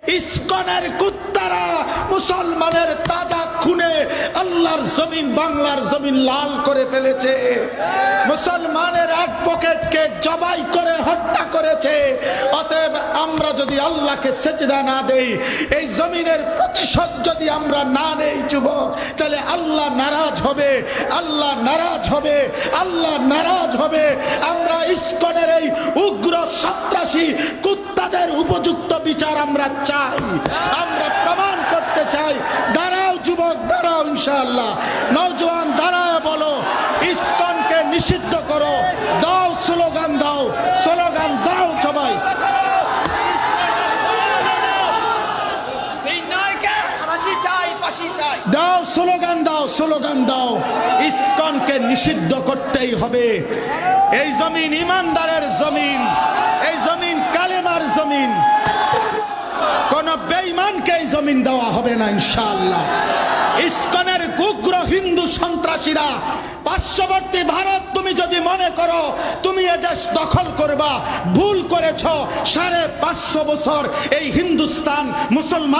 ইসকনের কুত্তারা মুসলমানের তাজা খুনে আল্লাহর জমিন, বাংলার জমিন লাল করে ফেলেছে। মুসলমানের অ্যাডভোকেটকে জবাই করে হত্যা করেছে। অতএব আমরা যদি আল্লাহকে সেজদা না দেই, এই জমিনের প্রতিশোধ যদি আমরা না নেই যুবক, তাহলে আল্লাহ নারাজ হবে, আল্লাহ নারাজ হবে, আল্লাহ নারাজ হবে। আমরা ইসকনের এই উগ্র সন্ত্রাসী কুত্তাদের উপযুক্ত বিচার আমরা চাই, আমরা প্রমাণ করতে চাই। দাঁড়াও যুবক, দাঁড়াও, ইনশাআল্লাহ। নওজোয়ান দাঁড়ায় বলো, ইসকনকে নিষিদ্ধ করো, দাও স্লোগান, দাও স্লোগান, দাও সবাই। দাও স্লোগান, দাও স্লোগান, দাও। ইসকনকে নিষিদ্ধ করতেই হবে। এই জমিন ইমানদারের জমিন, এই জমিন কালেমার জমিন। কোন বেঈমানকে এই জমিন দেওয়া হবে না ইনশাআল্লাহ। ইসকনের উগ্র হিন্দু সন্ত্রাসীরা পার্শ্ববর্তী ভারত, তুমি যদি মনে করো তুমি এদেশ দখল করবা, ভুল করেছ। 550 বছর এই হিন্দুস্তান মুসলমান